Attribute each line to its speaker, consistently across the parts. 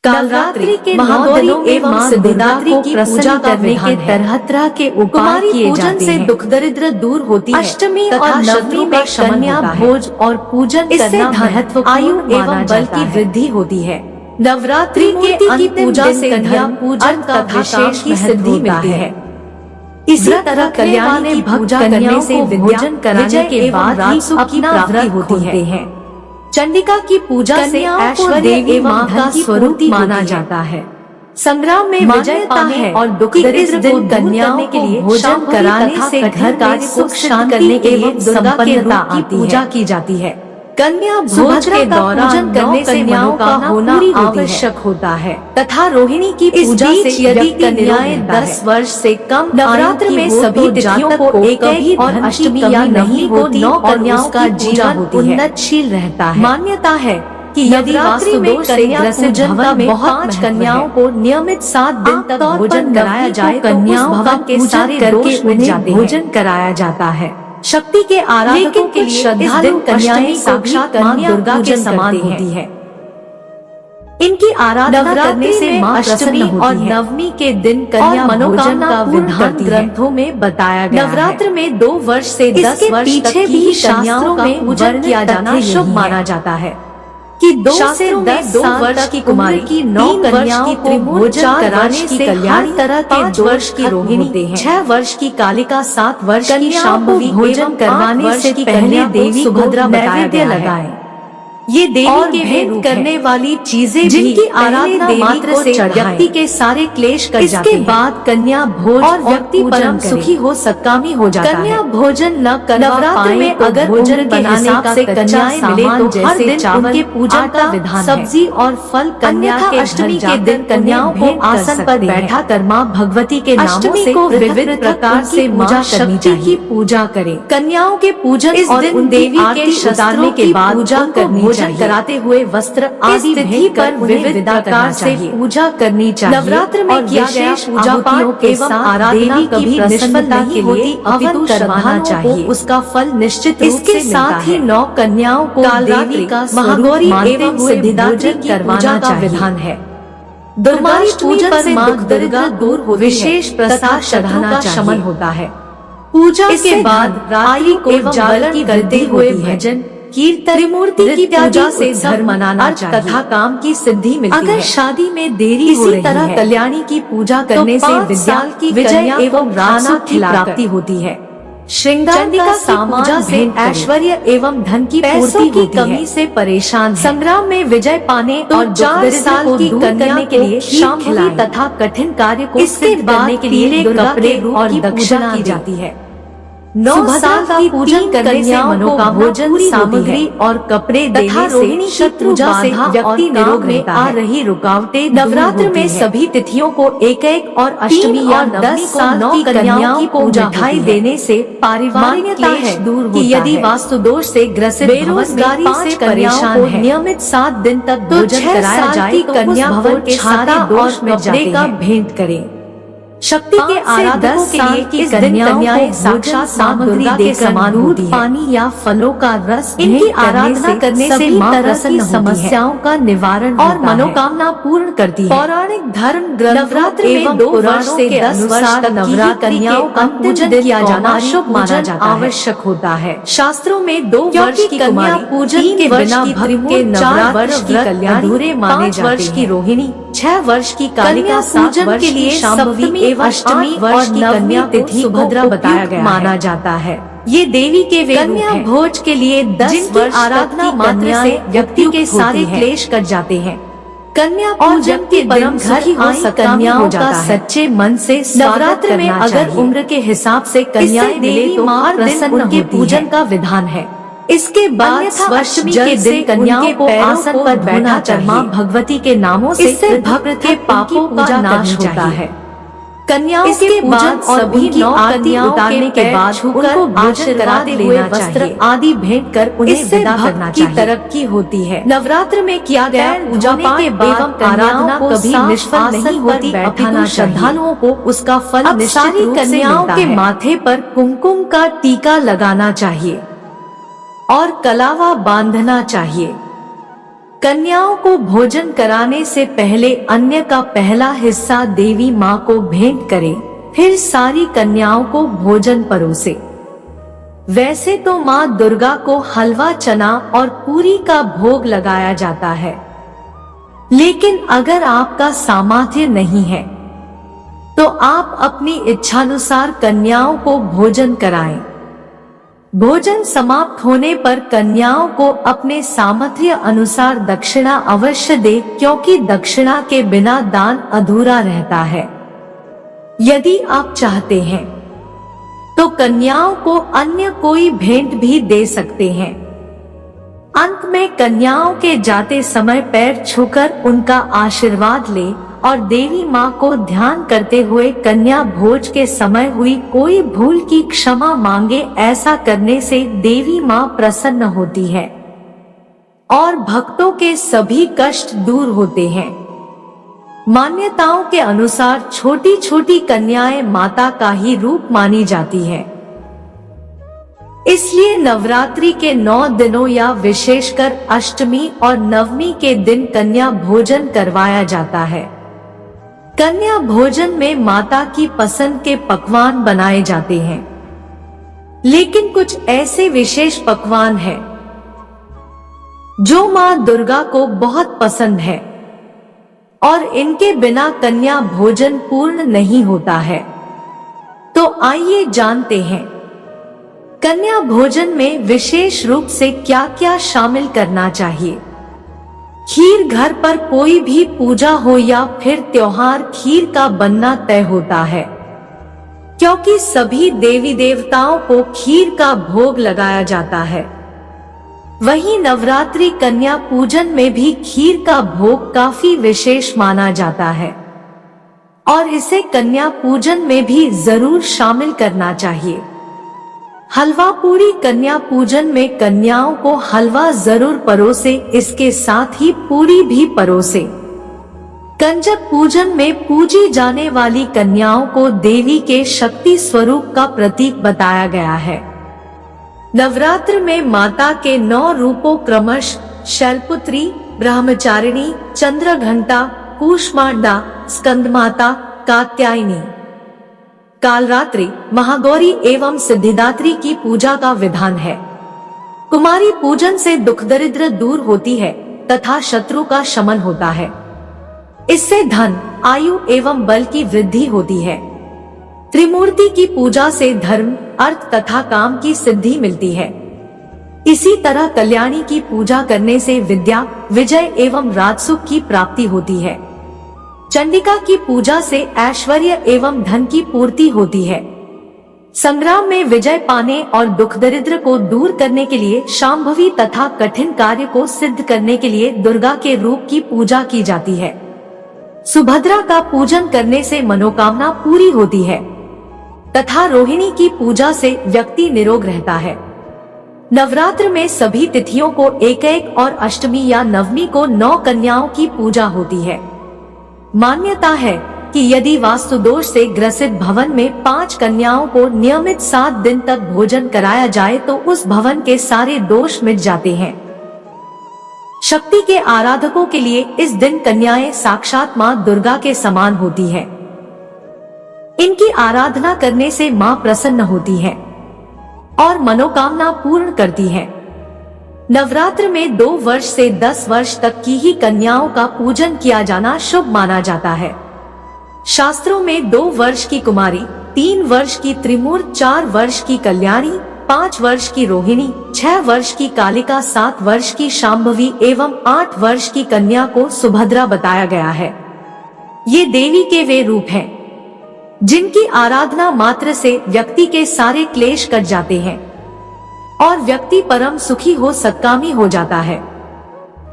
Speaker 1: नवरात्रि के महागौरी एवं सिद्धिदात्री की पूजा करने के तरह तरह के उपाय किए जाते हैं। दुख दरिद्र दूर होती है। अष्टमी और नवमी में कन्या भोज और पूजन करना महत्व आयु एवं बल की वृद्धि होती है। नवरात्रि के अंतिम पूजा से कन्या पूजन का विशेष की सिद्धि मिलती है। इसी तरह कल्याणी की पूजा करने से भोजन कराने के बाद ही सुख की प्राप्ति होती है। चंडिका की पूजा से ऐश्वर्य एवं मां का स्वरूप माना जाता है। संग्राम में विजय पाने और दुख दरिद्र को कन्याओं के लिए भोजन कराने से घर का सुख शांति करने के लिए दुर्गा के रूप की पूजा की जाती है। कन्या भोज के दौरान करने से कन्याओं का होना आवश्यक होता है तथा रोहिणी की पूजा से यदि कन्याएं 10 वर्ष से कम नवरात्र में सभी तिथियों को एक ही और अष्टमी या नहीं होती 9 कन्याओं का जीवन उन्नतशील रहता है। मान्यता है कि यदि वास्तु दोष से ग्रसित भवन में 5 कन्याओं को नियमित 7 दिन तक भोजन कराया जाए, कन्याओं भवन के सारे करके उन्हें भोजन कराया जाता है। शक्ति के आराधकों के लिए श्रद्धालु कन्याएं साक्षात मां दुर्गा के समान होती है। इनकी आराधना करने से मां अष्टमी और नवमी के दिन कन्या मनोकामना का विधान ग्रंथों में बताया गया है। नवरात्र में 2 वर्ष से 10 वर्ष तक भी कन्याओं में पूजन किया जाना शुभ माना जाता है कि 2 से 10 वर्ष की कुमारी की 9 कन्याओं को भोजन कराने से कल्याणी तरह के 5 वर्ष की रोहिणी 6 वर्ष की कालिका 7 वर्ष की शांभवी भोजन करवाने से पहले देवी सुभद्रा नैवेद्य लगाए। ये देवी के भेंट करने वाली चीजें जिनकी आराधना मात्र से व्यक्ति के सारे क्लेश कट जाते हैं। इसके बाद कन्या भोज और व्यक्ति परम सुखी हो सकामी हो जाता है। कन्या भोजन न करवा पाए में अगर भोजन बनाने का से कन्याएं मिले तो हर दिन उनके पूजन का विधान सब्जी और फल कन्या के अष्टमी के दिन कन्याओं को आसन पर बैठा कर मां भगवती के नामों से विविध प्रकार से मां शक्ति की पूजा करें। कन्याओं के पूजन और दिन देवी के शस्त्रों के बाद पूजा करनी कराते हुए वस्त्र आदि भेंट पर विविध प्रकार से पूजा करनी चाहिए। नवरात्र में किया गया पूजा पाठ एवं आराधना कभी निष्फल नहीं होती, अपितु करवाना चाहिए। उसका फल निश्चित रूप से मिलता है। इसके साथ ही 9 कन्याओं को देवी का महागौरी एवं सिद्धिदात्री की पूजा का विधान है। दुर्गा पूजन से मां दुर्गा दूर हो विशेष प्रसाद चढ़ाना शमन होता है। पूजा के बाद रात्रि को जागरण करते हुए भजन कीर्तन त्रिमूर्ति की पूजा से घर मनाना चाहिए तथा काम की सिद्धि मिलती है। अगर शादी में देरी हो रही है, इसी तरह कल्याणी की पूजा करने से विद्या की विजय एवं राणा की प्राप्ति होती है। श्रृंगार का सामान से ऐश्वर्य एवं धन की पूर्ति की कमी से परेशान संग्राम में विजय पाने और 4 साल की करने के लिए शांभवी तथा कठिन कार्य को सिद्ध करने के लिए कपड़े और दक्षिणा की जाती है। 9 साल की पूजन करने से मनोकामना भोजन सामग्री और कपड़े देने से शत्रु से व्यक्ति निरोग में आ रही रुकावटें नवरात्र में सभी तिथियों को एक और अष्टमी या 10 साल की कन्याओं को मिठाई देने से पारिवारिक क्लेश दूर होता है। यदि वास्तु दोष से ग्रसित बेरोजगारी से परेशान है, नियमित 7 दिन तक भोजन कराया जाए तो कन्या भवन के सारे दोष में कपड़े का भेंट करें। शक्ति के आराधकों के लिए कि कन्याएं साक्षात सामग्री देकर दूध, पानी या फलों का रस इनकी आराधना करने से मां तरह की समस्याओं का निवारण और मनोकामना पूर्ण करती है। पौराणिक धर्म नवरात्र में 2 वर्ष से 10 वर्ष तक नवरात्र कन्याओं का पूजन किया जाना शुभ माना जाता है, आवश्यक होता है। शास्त्रों में 2 वर्ष की कन्या पूजन के बिना भक्त के 4 वर्ष की कल्याणी अधूरे माने जाते हैं। 5 वर्ष की रोहिणी, 6 वर्ष की कालिका, 7 वर्ष की शांभवी एवं अष्टमी वर्ष की कन्या तिथि सुभद्रा बताया गया माना जाता है। ये देवी के कन्या भोज के लिए 10 वर्ष आराधना मात्र से व्यक्ति के सारे क्लेश कट जाते हैं। कन्या पूजन के परम सुखी हो कन्याओं का सच्चे मन से नवरात्र में अगर उम्र के हिसाब से कन्याएं मिले तो मां प्रसन्न उनके पूजन का विधान है। इसके बाद अष्टमी के दिन कन्याओं को आसन पर बैठा कर मां भगवती के नामों से भक्त के पापों का नाश होता है। कन्याओं के बाद सभी 9 आरती उतारने के बाद उनको भोजन कराते हुए वस्त्र आदि भेंट कर उन्हें विदा करना चाहिए। तरक्की होती है। नवरात्र में किया गया पूजा पाठ एवं आराधना कभी निष्फल नहीं होती, अपितु श्रद्धालुओं को उसका फल निश्चित रूप से मिलता है। कन्याओं के माथे पर कुमकुम का टीका लगाना चाहिए और कलावा बांधना चाहिए। कन्याओं को भोजन कराने से पहले अन्न का पहला हिस्सा देवी माँ को भेंट करें, फिर सारी कन्याओं को भोजन परोसे। वैसे तो माँ दुर्गा को हलवा, चना और पूरी का भोग लगाया जाता है, लेकिन अगर आपका सामर्थ्य नहीं है तो आप अपनी इच्छानुसार कन्याओं को भोजन कराएं। भोजन समाप्त होने पर कन्याओं को अपने सामर्थ्य अनुसार दक्षिणा अवश्य दे, क्योंकि दक्षिणा के बिना दान अधूरा रहता है। यदि आप चाहते हैं तो कन्याओं को अन्य कोई भेंट भी दे सकते हैं। अंत में कन्याओं के जाते समय पैर छूकर उनका आशीर्वाद ले और देवी माँ को ध्यान करते हुए कन्या भोज के समय हुई कोई भूल की क्षमा मांगे। ऐसा करने से देवी माँ प्रसन्न होती है और भक्तों के सभी कष्ट दूर होते हैं। मान्यताओं के अनुसार छोटी छोटी कन्याएं माता का ही रूप मानी जाती है, इसलिए नवरात्रि के 9 दिनों या विशेषकर अष्टमी और नवमी के दिन कन्या भोजन करवाया जाता है। कन्या भोजन में माता की पसंद के पकवान बनाए जाते हैं, लेकिन कुछ ऐसे विशेष पकवान हैं जो माँ दुर्गा को बहुत पसंद है और इनके बिना कन्या भोजन पूर्ण नहीं होता है। तो आइए जानते हैं कन्या भोजन में विशेष रूप से क्या क्या शामिल करना चाहिए। खीर, घर पर कोई भी पूजा हो या फिर त्योहार, खीर का बनना तय होता है, क्योंकि सभी देवी देवताओं को खीर का भोग लगाया जाता है। वहीं नवरात्रि कन्या पूजन में भी खीर का भोग काफी विशेष माना जाता है और इसे कन्या पूजन में भी जरूर शामिल करना चाहिए। हलवा पूरी, कन्या पूजन में कन्याओं को हलवा जरूर परोसे, इसके साथ ही पूरी भी परोसे। कंजक पूजन में पूजी जाने वाली कन्याओं को देवी के शक्ति स्वरूप का प्रतीक बताया गया है। नवरात्र में माता के 9 रूपों क्रमश शैलपुत्री, ब्रह्मचारिणी, चंद्रघंटा, कूष्मांडा, स्कंदमाता, कात्यायनी, कालरात्रि, महागौरी एवं सिद्धिदात्री की पूजा का विधान है। कुमारी पूजन से दुख दरिद्र दूर होती है तथा शत्रु का शमन होता है। इससे धन, आयु एवं बल की वृद्धि होती है। त्रिमूर्ति की पूजा से धर्म, अर्थ तथा काम की सिद्धि मिलती है। इसी तरह कल्याणी की पूजा करने से विद्या, विजय एवं राजसुख की प्राप्ति होती है। चंडिका की पूजा से ऐश्वर्य एवं धन की पूर्ति होती है। संग्राम में विजय पाने और दुख दरिद्र को दूर करने के लिए शांभवी तथा कठिन कार्य को सिद्ध करने के लिए दुर्गा के रूप की पूजा की जाती है। सुभद्रा का पूजन करने से मनोकामना पूरी होती है तथा रोहिणी की पूजा से व्यक्ति निरोग रहता है। नवरात्र में सभी तिथियों को एक और अष्टमी या नवमी को 9 कन्याओं की पूजा होती है। मान्यता है कि यदि वास्तु दोष से ग्रसित भवन में 5 कन्याओं को नियमित 7 दिन तक भोजन कराया जाए तो उस भवन के सारे दोष मिट जाते हैं। शक्ति के आराधकों के लिए इस दिन कन्याएं साक्षात माँ दुर्गा के समान होती हैं। इनकी आराधना करने से माँ प्रसन्न होती है और मनोकामना पूर्ण करती है। नवरात्र में 2 वर्ष से 10 वर्ष तक की ही कन्याओं का पूजन किया जाना शुभ माना जाता है। शास्त्रों में 2 वर्ष की कुमारी, 3 वर्ष की त्रिमूर्त, 4 वर्ष की कल्याणी, 5 वर्ष की रोहिणी, 6 वर्ष की कालिका, 7 वर्ष की शांभवी एवं 8 वर्ष की कन्या को सुभद्रा बताया गया है। ये देवी के वे रूप हैं जिनकी आराधना मात्र से व्यक्ति के सारे क्लेश कट जाते हैं और व्यक्ति परम सुखी हो सत्कामी हो जाता है।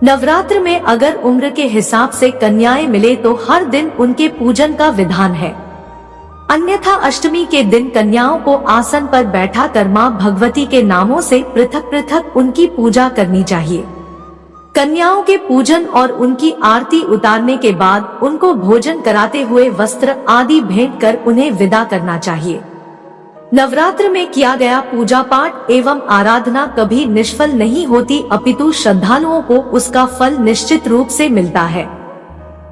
Speaker 1: नवरात्र में अगर उम्र के हिसाब से कन्याएं मिले तो हर दिन उनके पूजन का विधान है। अन्यथा अष्टमी के दिन कन्याओं को आसन पर बैठा कर मां भगवती के नामों से पृथक पृथक उनकी पूजा करनी चाहिए। कन्याओं के पूजन और उनकी आरती उतारने के बाद उनको भोजन कराते हुए वस्त्र आदि भेंट कर उन्हें विदा करना चाहिए। नवरात्र में किया गया पूजा पाठ एवं आराधना कभी निष्फल नहीं होती, अपितु श्रद्धालुओं को उसका फल निश्चित रूप से मिलता है।